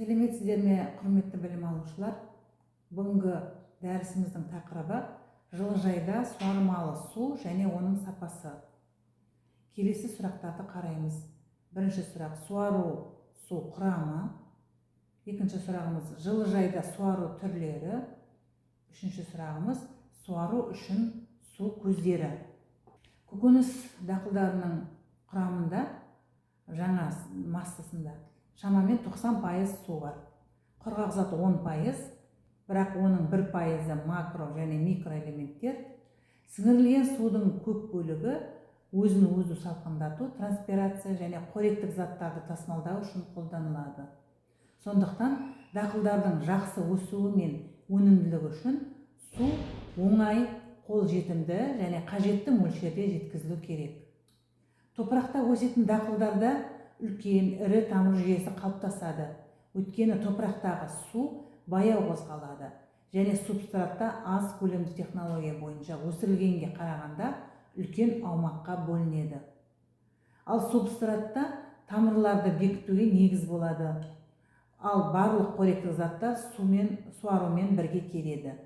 Сәлеметсіздер ме, құрметті білім алушылар? Бүгінгі дәрісіміздің тақырыбы жылыжайда суармалы су және оның сапасы. Келесі сұрақтарды қараймыз. Бірінші сұрақ: суару су құрамы. Екінші сұрағымыз: жылыжайда суару түрлері. Үшінші сұрағымыз: суару үшін су көздері. Көкөніс дақылдарының құрамында, жаңа массасында шамамен 90% су бар. Құрғақ зат 10%, бірақ оның 1% макро және микроэлементтер. Сіңірілген судың көп бөлігі өзін-өзі салқындату, транспирация және қоректік заттарды тасымалдау үшін қолданылады. Сондықтан дақылдардың жақсы өсуі мен өнімділігі үшін су оңай, қолжетімді және қажетті мөлшерде жеткізілу керек. Топырақта өсетін дақылдарда үлкен, ірі тамыр жүйесі қалыптасады. Өйткені топырақтағы су баяу қозғалады және субстратта аз көлемді технология бойынша өсірілгенге қарағанда үлкен аумаққа бөлінеді. Ал субстратта тамырларды бекітуге негіз болады. Ал барлық қоректік заттар суарумен бірге келеді.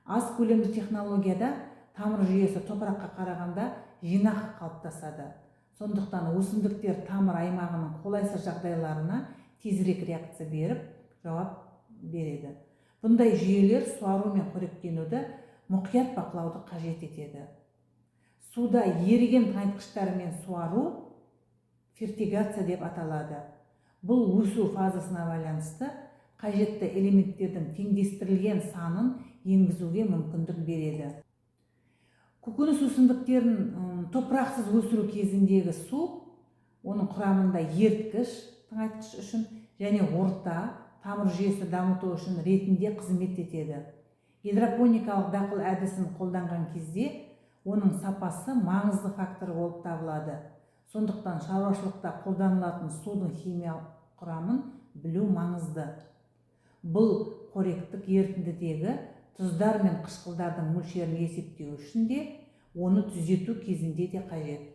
Аз көлемді технологияда тамыр жүйесі топыраққа қарағанда жинақы қалыптасады. Сондықтан өсімдіктер тамыр аймағының қолайсыз жағдайларына тезірек реакция беріп, жауап береді. Бұндай жүйелер суару мен қоректенуді мұқият бақылауды қажет етеді. Суда еріген тыңайтқыштармен суару фертигация деп аталады. Бұл өсу фазасына байланысты қажетті элементтердің теңдестірілген санын енгізуге мүмкіндік береді. Көкөніс өсімдіктерін топырақсыз өсіру кезіндегі су, оның құрамында еріткіш, тыңайтқыш үшін және орта, тамыр жүйесі дамыту үшін ретінде қызмет етеді. Гидропоникалық дақыл әдісін қолданған кезде оның сапасы маңызды фактор болып табылады. Сондықтан шаруашылықта қолданылатын судың химиялық құрамын білу маңызды. Бұл қоректік ерітіндідегі тұздар мен қышқылдардың мөлшерін есептеу үшін де, оны түзету кезінде де қажет.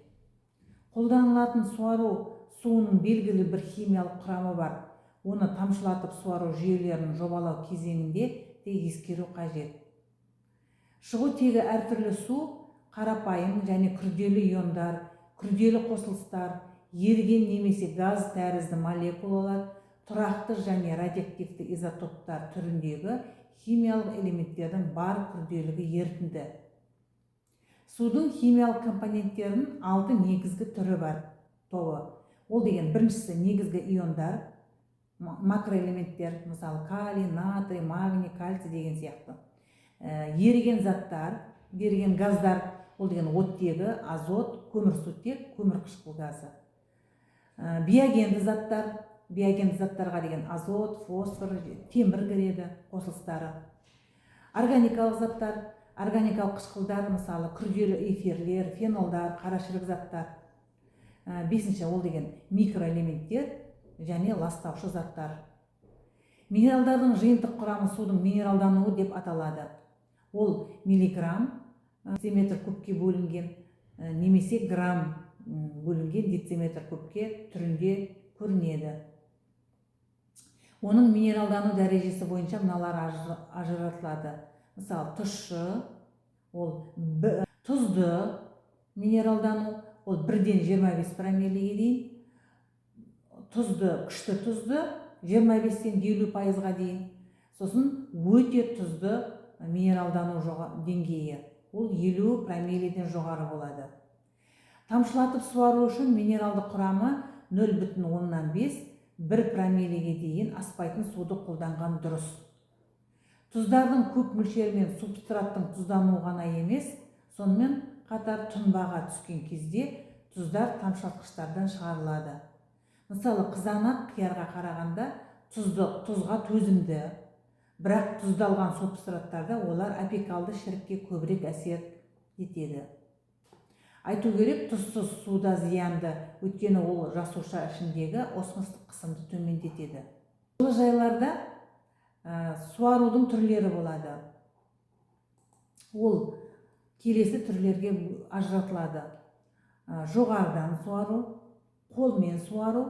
Қолданылатын суару суының белгілі бір химиялық құрамы бар. Оны тамшылатып суару жүйелерін жобалау кезеңінде де ескеру қажет. Шығу тегі әртүрлі су қарапайым және күрделі иондар, күрделі қосылыстар, еріген немесе газ тәрізді молекулалар, тұрақты және радиоактивті изотоптар түріндегі химиялық элементтердің бар күрделігі ерітінді. Судың химиялық компоненттерінің 6 негізгі түрі бар тобы. Ол деген: біріншісі негізгі иондар, макроэлементтер, мысалы калий, натрий, магний, кальций деген сияқты. Еріген заттар, еріген газдар, ол деген оттегі, азот, көмірсутек, көмірқышқыл газы. Биогенді заттар, биогенді заттарға деген азот, фосфор, темір кіреді қосылыстары. Органикалық заттар, органикалық қышқылдар, мысалы күрделі эфирлер, фенолдар, қарашірік заттар. Бесінші, ол деген микроэлементтер және ластаушы заттар. Минералдардың жиынтық құрамы судың минералдануы деп аталады. Ол миллиграмм дециметр кубке бөлінген немесе грамм бөлінген дециметр кубке түрінде көрінеді. Оның минералдану дәрежесі бойынша мыналар ажыратылады. Мысалы тұщы, ол тұзды минералдану, ол 1-ден 25 промиллеге дейін. Тұзды, күшті тұзды 25-тен 50%-ға дейін. Сосын өте тұзды минералдану деңгейі, ол 50 промилледен жоғары болады. Тамшылатып суару үшін минералды құрамы 0,5-1 промиллеге дейін аспайтын суды қолданған дұрыс. Тұздардың көп мөлшерімен субстраттың тұздануы ғана емес, сонымен қатар тұнбаға түскен кезде тұздар тамшылатқыштардан шығарылады. Мысалы, қызанақ қиярға қарағанда тұзға төзімді, бірақ тұздалған субстраттарда олар апикалды шірікке көбірек әсер етеді. Айту керек, тұзсыз суда зиянды, өйткені ол жасуша ішіндегі осмостық қысымды төмендетеді. Жылыжайларда суарудың түрлері болады. Ол келесі түрлерге ажыратылады: жоғарыдан суару, қолмен суару.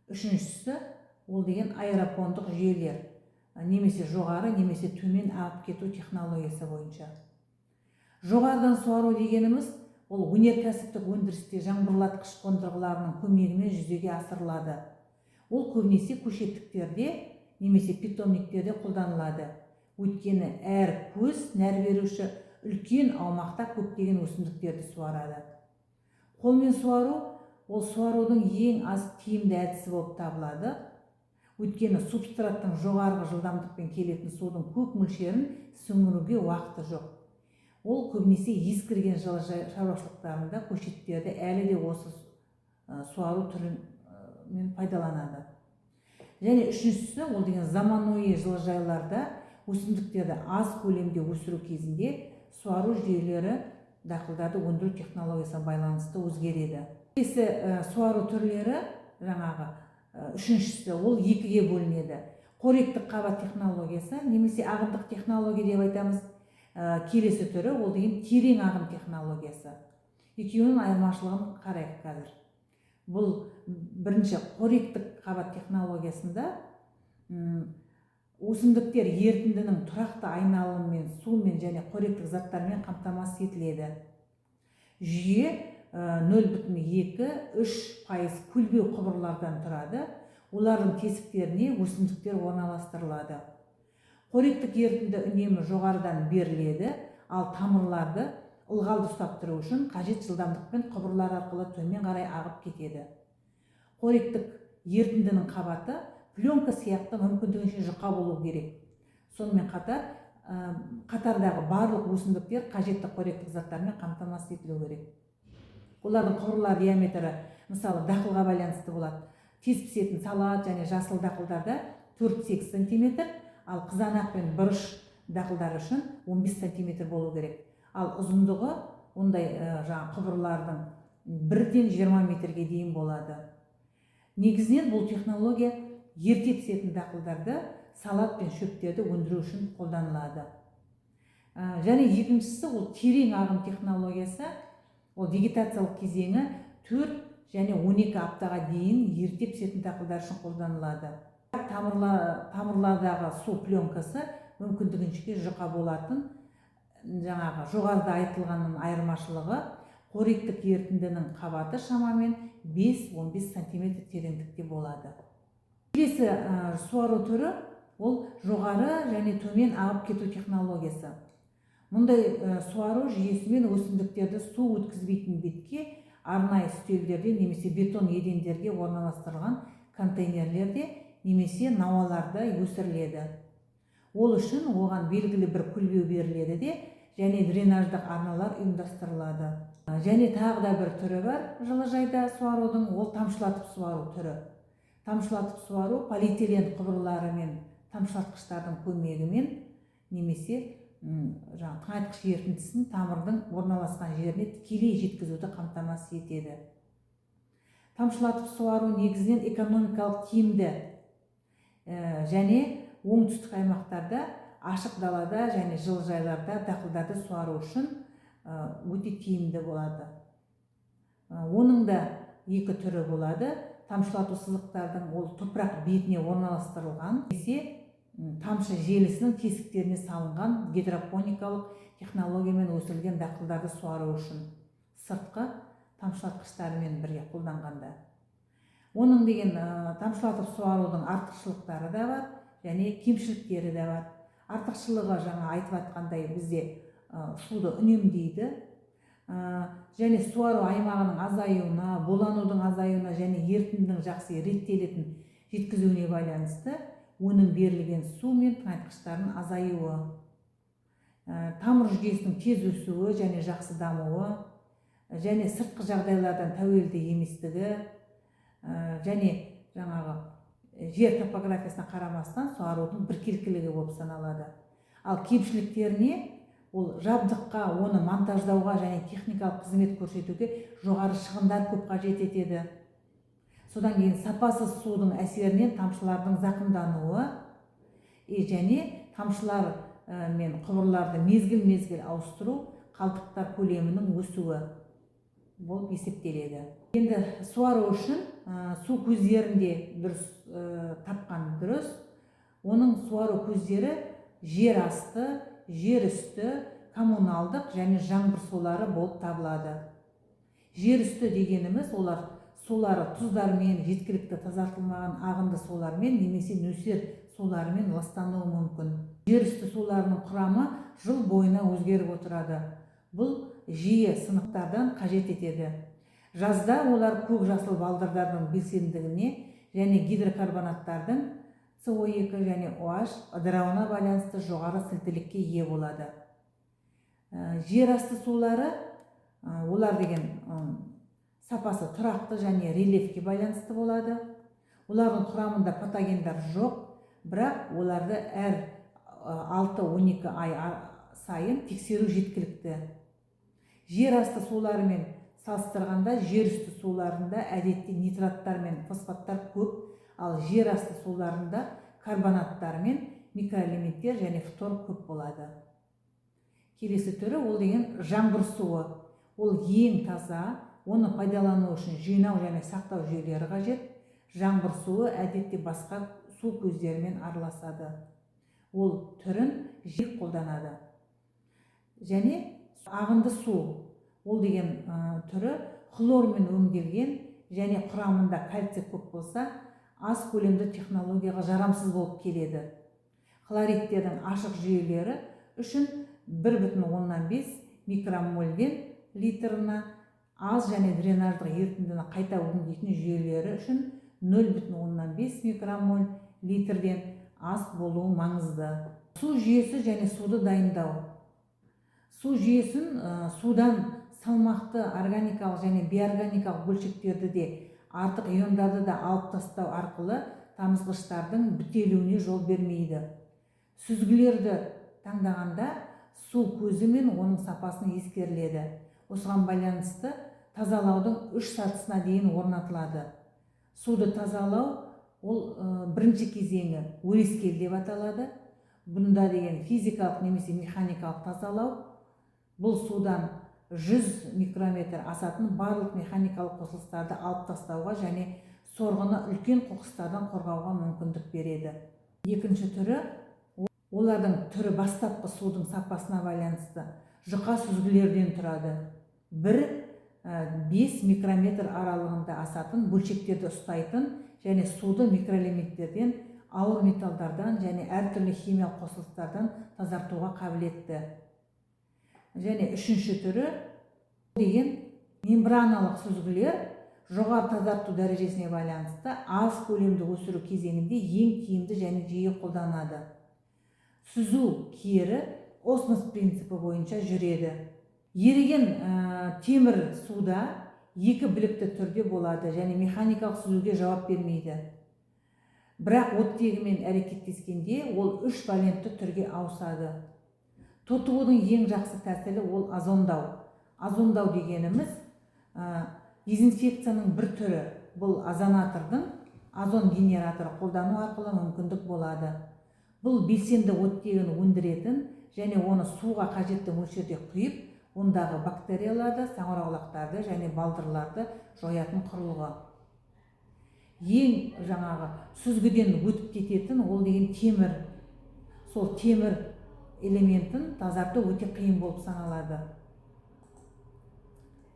Үшіншісі ол деген аэропондық жүйелер, немесе жоғары немесе төмен ағып кету технологиясы бойынша. Жоғарыдан суару дегеніміз ол өнеркәсіптік өндірісте жаңбырлатқыш қондырғыларының көмегімен жүзеге асырылады. Ол көбінесе көшеттіктерде немесе питомниктерде қолданылады. Өйткені әр көз нәр беруші үлкен аумақта көптеген өсімдіктерді суарады. Қолмен суару ол суарудың ең аз тиімді әдісі болып табылады. Өйткені субстраттың жоғарғы жылдамдықпен келетін судың көп мөлшерін сіңіруге уақыты жоқ. Ол көбінесе ескірген жылыжай шаруашылықтарында көшеттерді әлі де осы суару түрімен пайдаланады. Және үшіншісі, ол деген заманауи жылыжайларда өсімдіктерді аз көлемде өсіру кезінде суару жүйелері дақылдарды өндіру технологиясына байланысты өзгереді. Келесі суару түрлері үшіншісі ол екіге бөлінеді. Қоректік қабат технологиясы немесе ағындық технология деп айтамыз. Келесі түрі ол деген терең ағын технологиясы. Екеуінің айырмашылығын қарайық қазір. Бұл бірінші қоректік қабат технологиясында өсімдіктер ерітіндінің тұрақты айналымымен, сумен және қоректік заттармен қамтамасыз етіледі. Жүйе 0,2-3% көлбеу құбырлардан тұрады. Олардың тесіктеріне өсімдіктер орналастырылады. Қоректік ерітінді үнемі жоғарыдан беріледі, ал тамырларды ылғалды ұстап тұру үшін қажет жылдамдықпен құбырлар арқылы төмен қарай ағып кетеді. Қоректік ерітіндінің қабаты пленка сияқты мүмкіндігінше жұқа болу керек. Сонымен қатардағы барлық өсімдіктер қажетті қоректік заттармен қамтамасыз етілу керек. Олардың құбырлар диаметрі мысалы дақылға байланысты болады. Тез пісетін салат және жасыл дақылдарда 4-8 см, ал қызанақ пен бұрыш дақылдар үшін 15 см болу керек. Ал ұзындығы ондай құбырлардың 1-20 метрге дейін болады. Негізінен бұл технология ерте пісетін дақылдарды, салат пен шөптерді өндіру үшін қолданылады. Және екіншісі ол терең ағын технологиясы. Ол вегетациялық кезеңі 4 және 12 аптаға дейін ерте пісетін дақылдар үшін қолданылады. Тамырлардағы су пленкасы мүмкіндігінше жұқа болатын. Жоғарыда айтылғанның айырмашылығы қоректік ерітіндінің қабаты шамамен 5-15 см тереңдікте болады. Келесі суару түрі ол жоғары және төмен ағып кету технологиясы. Мұндай суару жүйесімен өсімдіктерді су өткізбейтін бетке арнайы үстелдерде немесе бетон едендерге орналастырылған контейнерлерде немесе науаларда өсіріледі. Ол үшін оған белгілі бір көлбеу беріледі де, және дренаждық арналар ұйымдастырылады. Және тағы да бір түрі бар жылыжайда суарудың, ол тамшылатып суару түрі. Тамшылатып суару полиэтилен құбырлары мен тамшылатқыштардың көмегімен немесе тыңайтқыш ерітіндісін тамырдың орналасқан жеріне тікелей жеткізуді қамтамасыз етеді. Тамшылатып суару негізінен экономикалық тиімді және оңтүстік аймақтарда, ашық далада және жылыжайларда дақылдарды суару үшін өте тиімді болады. Оның да екі түрі болады. Тамшылату сызықтардың ол топырақ бетіне орналастырылған, немесе тамшы желісінің тесіктеріне салынған гидропоникалық технологиямен өсірілген дақылдарды суару үшін сыртқы тамшылатқыштарымен бірге қолданғанда. Оның деген тамшылатып суарудың артықшылықтары да бар және кемшіліктері де бар. Артықшылығы жаңа айтып атқандай бізде суды үнемдейді және суару аймағының азаюына, буланудың азаюына және ерітіндінің жақсы реттелетін жеткізуіне байланысты өнім берілген су мен тыңайтқыштардың азаюы, тамыр жүйесінің тез өсуі және жақсы дамуы, және сыртқы жағдайлардан тәуелді еместігі, және жер топографиясына қарамастан суарудың біркелкілігі болып саналады. Ал кемшіліктеріне ол жабдыққа, оны монтаждауға және техникалық қызмет көрсетуге жоғары шығындар көп қажет етеді. Содан кейін сапасыз судың әсерінен тамшылардың зақымдануы және тамшылар мен құбырларды мезгіл-мезгіл ауыстыру қалдықтар көлемінің өсуі болып есептеледі. Енді суару үшін су көздерінде дұрыс тапқан дұрыс. Оның суару көздері жер асты, жер үсті, коммуналдық және жаңбыр сулары болып табылады. Жер үсті дегеніміз олар сулары тұздармен, жеткілікті тазартылмаған ағынды сулармен немесе нөсер суларымен ластануы мүмкін. Жер үсті суларының құрамы жыл бойына өзгеріп отырады. Бұл жиі сынықтардан қажет етеді. Жазда олар көк жасыл балдырдардың белсенділігіне және гидрокарбонаттардың CO2 және OH ыдырауына байланысты жоғары сілтілікке ие болады. Жер асты сулары, олар деген сапасы тұрақты және рельефке байланысты болады. Олардың құрамында патогендер жоқ, бірақ оларды әр 6-12 ай сайын тексеру жеткілікті. Жер асты суларымен салыстырғанда жер үсті суларында әдетте нитраттар мен фосфаттар көп, ал жер асты суларында карбонаттар мен микроэлементтер және фтор көп болады. Келесі түрі ол деген жаңбыр суы. Ол ең таза, оны пайдалану үшін жинау және сақтау жүйелері қажет. Жаңбыр суы әдетте басқа су көздерімен араласады. Ол түрін жиі қолданады. Және ағынды су. Ол деген түрі хлормен өңделген және құрамында кальций көп болса, аз көлемді технологияға жарамсыз болып келеді. Хлоридтердің ашық жүйелері үшін 1,5 микромольден литрына, аз және дренаждық ерітіндіні қайта өңдейтін жүйелері үшін 0,5 микромоль литрден аз болуы маңызды. Су жүйесі және суды дайындау. Су жүйесін судан салмақты органикалық және биорганикалық бөлшектерді де артық иондарды да алып тастау арқылы тамызғыштардың бітелуіне жол бермейді. Сүзгілерді таңдағанда су көзі мен оның сапасын ескеріледі. Осыған байланысты тазалаудың 3 сатысына дейін орнатылады. Суды тазалау ол бірінші кезеңі өрескел деп аталады. Бұнда деген физикалық немесе механикалық тазалау. Бұл судан 100 микрометр асатын барлық механикалық қосылыстарды алып тастауға және сорғыны үлкен қоқыстардан қорғауға мүмкіндік береді. Екінші түрі, олардың түрі бастапқы судың сапасына байланысты жұқа сүзгілерден тұрады. 1-5 микрометр аралығында асатын бөлшектерді ұстайтын және суды микроэлементтерден, ауыр металдардан және әртүрлі химиялық қосылыстардан тазартуға қабілетті. Және үшінші түрі деген мембраналық сүзгілер жоғары тазарту дәрежесіне байланысты аз көлемді өсіру кезеңінде ең тиімді және жиі қолданады. Сүзу кері осмос принципі бойынша жүреді. Еріген темір суда 2 білікті түрде болады және механикалық сүзуге жауап бермейді. Бірақ оттегімен әрекеттескенде ол 3 валентті түрге ауысады. Тотығудың ең жақсы тәсілі ол озондау. Озондау дегеніміз дезинфекцияның бір түрі. Бұл озонатордың озон генераторы қолдану арқылы мүмкіндік болады. Бұл белсенді оттегін өндіретін және оны суға қажетті мөлшерде құйып, ондағы бактерияларды, саңырауқұлақтарды және балдырларды жоятын құрылғы. Ең сүзгіден өтіп кететін ол деген темір. Сол темір элементін тазарту өте қиын болып саналады.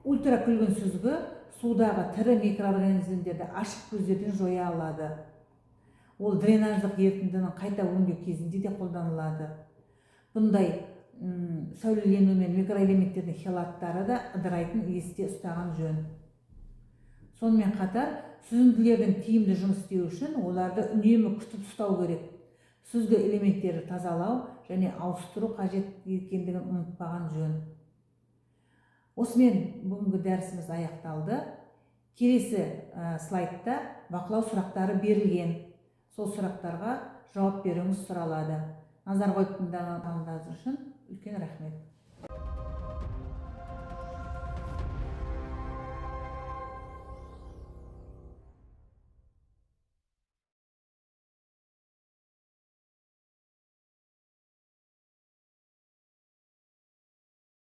Ультракүлгін сүзгі судағы тірі микроорганизмдерді ашық көздерден жоя алады. Ол дренаждық ерітіндінің қайта өңдеу кезінде де қолданылады. Бұндай сәулелену мен микроэлементтердің хелаттары да ыдырайтын есте ұстаған жөн. Сонымен қатар, сүзінділердің тиімді жұмыс істеу үшін оларды үнемі күтіп ұстау керек. Сүзгі элементтерді тазалау және ауыстыру қажет екендігін ұмытпаған жөн. Осымен бүгінгі дәрісіміз аяқталды. Келесі слайдта бақылау сұрақтары берілген. Сол сұрақтарға жауап беруіңіз сұралады. Назар қойып тыңдағандарыңыз үшін үлкен рахмет.